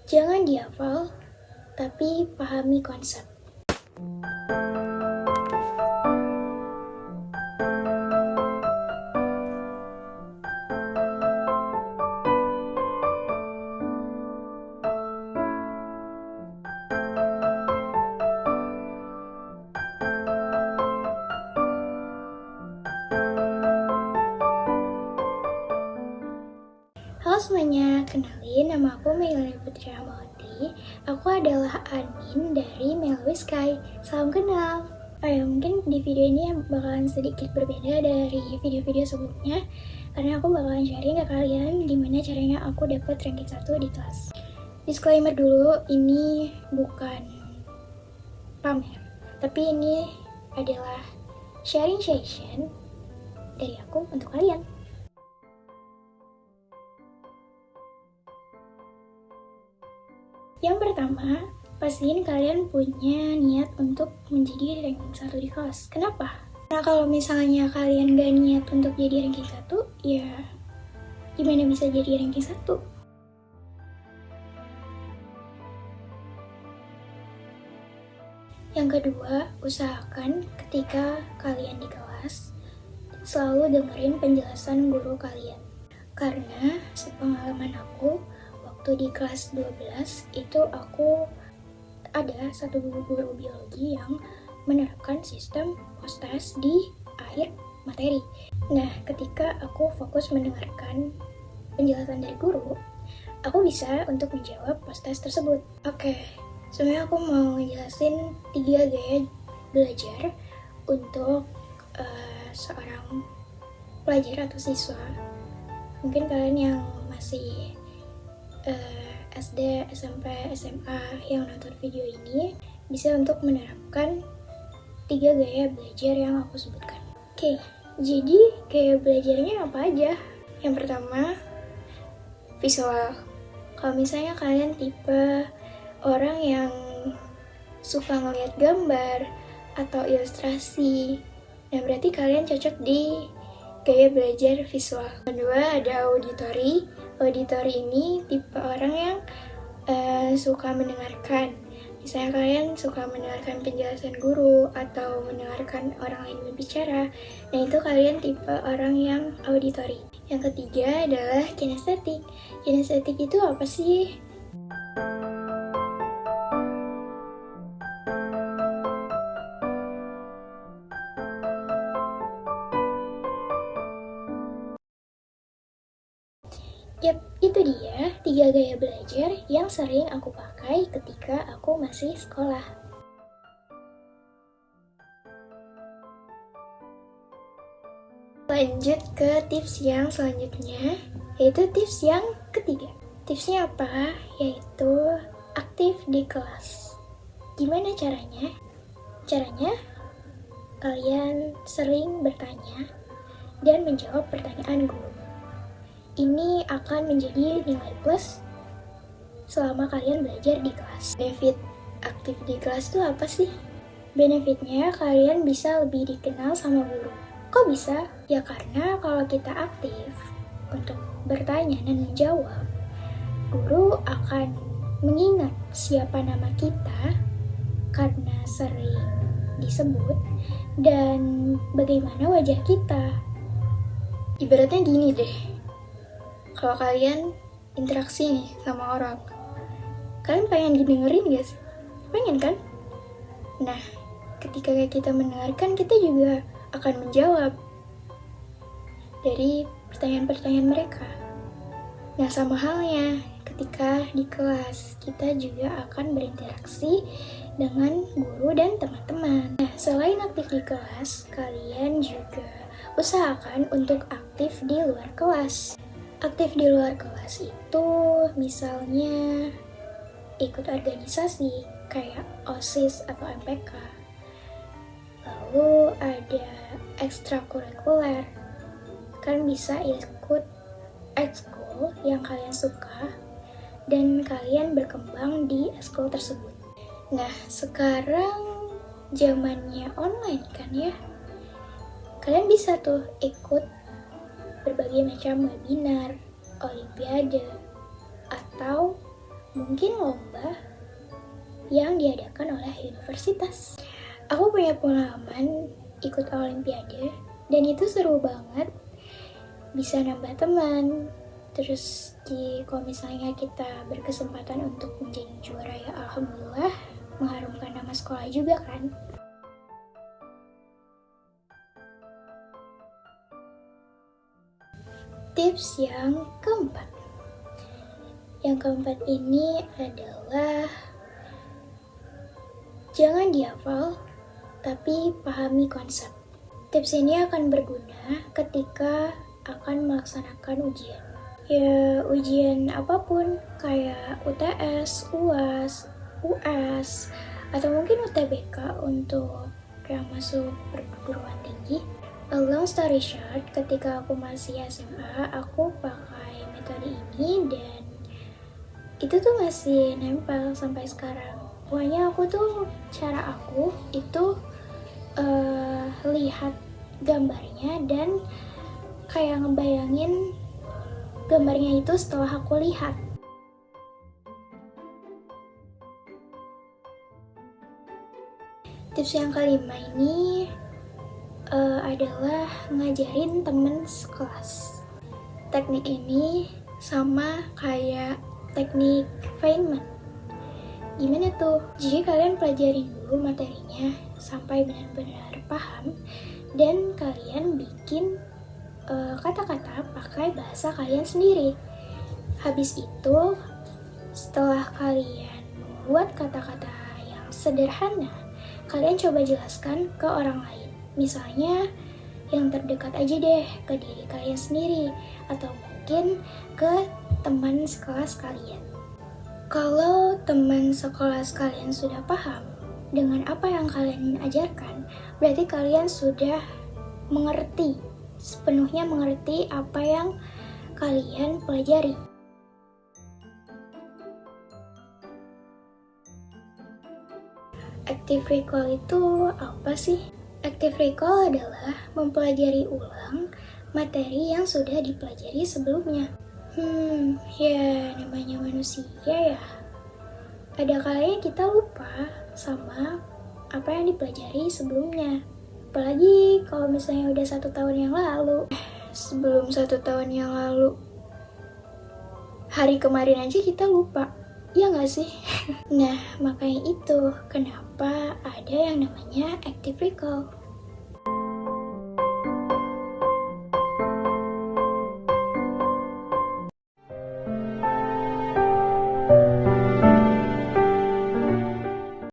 Jangan dihafal, tapi pahami konsep. Halo semuanya, kenalin nama aku Meilani Putri Rahmawati. Aku adalah admin dari Melwi Sky. Salam kenal. Mungkin di video ini bakalan sedikit berbeda dari video-video sebelumnya, karena aku bakalan sharing ke kalian gimana caranya aku dapat ranking 1 di kelas. Disclaimer dulu, ini bukan pamer, tapi ini adalah sharing session dari aku untuk kalian. Yang pertama, pastiin kalian punya niat untuk menjadi ranking 1 di kelas. Kenapa? Karena kalau misalnya kalian gak niat untuk jadi ranking 1, ya gimana bisa jadi ranking 1? Yang kedua, usahakan ketika kalian di kelas, selalu dengerin penjelasan guru kalian. Karena sepengalaman aku, waktu di kelas 12 itu aku ada satu guru biologi yang menerapkan sistem post-test di akhir materi. Nah, ketika aku fokus mendengarkan penjelasan dari guru, aku bisa untuk menjawab post-test tersebut. Oke, sebenarnya aku mau ngejelasin 3 gaya belajar untuk seorang pelajar atau siswa. Mungkin kalian yang masih SD, SMP, SMA yang nonton video ini bisa untuk menerapkan 3 gaya belajar yang aku sebutkan. Oke, jadi gaya belajarnya apa aja? Yang pertama, visual. Kalau misalnya kalian tipe orang yang suka ngeliat gambar atau ilustrasi, nah berarti kalian cocok di gaya belajar visual. Kedua, ada auditori. Auditori ini tipe orang yang suka mendengarkan. Misalnya kalian suka mendengarkan penjelasan guru atau mendengarkan orang lain berbicara, nah itu kalian tipe orang yang auditori. Yang ketiga adalah kinestetik. Kinestetik itu apa sih? Yap, itu dia 3 gaya belajar yang sering aku pakai ketika aku masih sekolah. Lanjut ke tips yang selanjutnya, yaitu tips yang ketiga. Tipsnya apa? Yaitu aktif di kelas. Gimana caranya? Caranya, kalian sering bertanya dan menjawab pertanyaan guru. Ini akan menjadi nilai plus selama kalian belajar di kelas. Benefit aktif di kelas itu apa sih? Benefitnya kalian bisa lebih dikenal sama guru. Kok bisa? Ya karena kalau kita aktif untuk bertanya dan menjawab, guru akan mengingat siapa nama kita karena sering disebut dan bagaimana wajah kita. Ibaratnya gini deh, kalau kalian interaksi nih sama orang, kalian pengen didengerin gak sih? Pengen kan? Nah, ketika kita mendengarkan, kita juga akan menjawab dari pertanyaan-pertanyaan mereka. Nah, sama halnya ketika di kelas, kita juga akan berinteraksi dengan guru dan teman-teman. Nah, selain aktif di kelas, kalian juga usahakan untuk aktif di luar kelas. Aktif di luar kelas itu misalnya ikut organisasi kayak OSIS atau MPK. Lalu ada ekstrakurikuler. Kalian bisa ikut ekskul yang kalian suka dan kalian berkembang di ekskul tersebut. Nah, sekarang zamannya online kan ya. Kalian bisa tuh ikut berbagai macam webinar, olimpiade, atau mungkin lomba yang diadakan oleh universitas. Aku punya pengalaman ikut olimpiade dan itu seru banget, bisa nambah teman. Terus kalau misalnya kita berkesempatan untuk menjadi juara, ya alhamdulillah, mengharumkan nama sekolah juga kan. Tips yang keempat. Yang keempat ini adalah jangan dihafal, tapi pahami konsep. Tips ini akan berguna ketika akan melaksanakan ujian. Ya, ujian apapun, kayak UTS, UAS, UAS, atau mungkin UTBK untuk yang masuk perguruan tinggi. A long story short, ketika aku masih SMA, aku pakai metode ini dan itu tuh masih nempel sampai sekarang. Pokoknya cara aku itu lihat gambarnya dan kayak ngebayangin gambarnya itu setelah aku lihat. Tips yang kelima ini adalah ngajarin temen sekelas. Teknik ini sama kayak teknik Feynman. Gimana tuh? Jadi kalian pelajarin dulu materinya sampai benar-benar paham dan kalian bikin kata-kata pakai bahasa kalian sendiri. Habis itu, setelah kalian membuat kata-kata yang sederhana, kalian coba jelaskan ke orang lain. Misalnya yang terdekat aja deh, ke diri kalian sendiri atau mungkin ke teman sekelas kalian. Kalau teman sekelas kalian sudah paham dengan apa yang kalian ajarkan, berarti kalian sudah mengerti, sepenuhnya mengerti apa yang kalian pelajari. Active recall itu apa sih? Active recall adalah mempelajari ulang materi yang sudah dipelajari sebelumnya. Ya namanya manusia ya. Ada kalanya kita lupa sama apa yang dipelajari sebelumnya. Apalagi kalau misalnya udah 1 tahun yang lalu. Sebelum 1 tahun yang lalu, hari kemarin aja kita lupa. Ya nggak sih? Nah, makanya itu kenapa ada yang namanya active recall.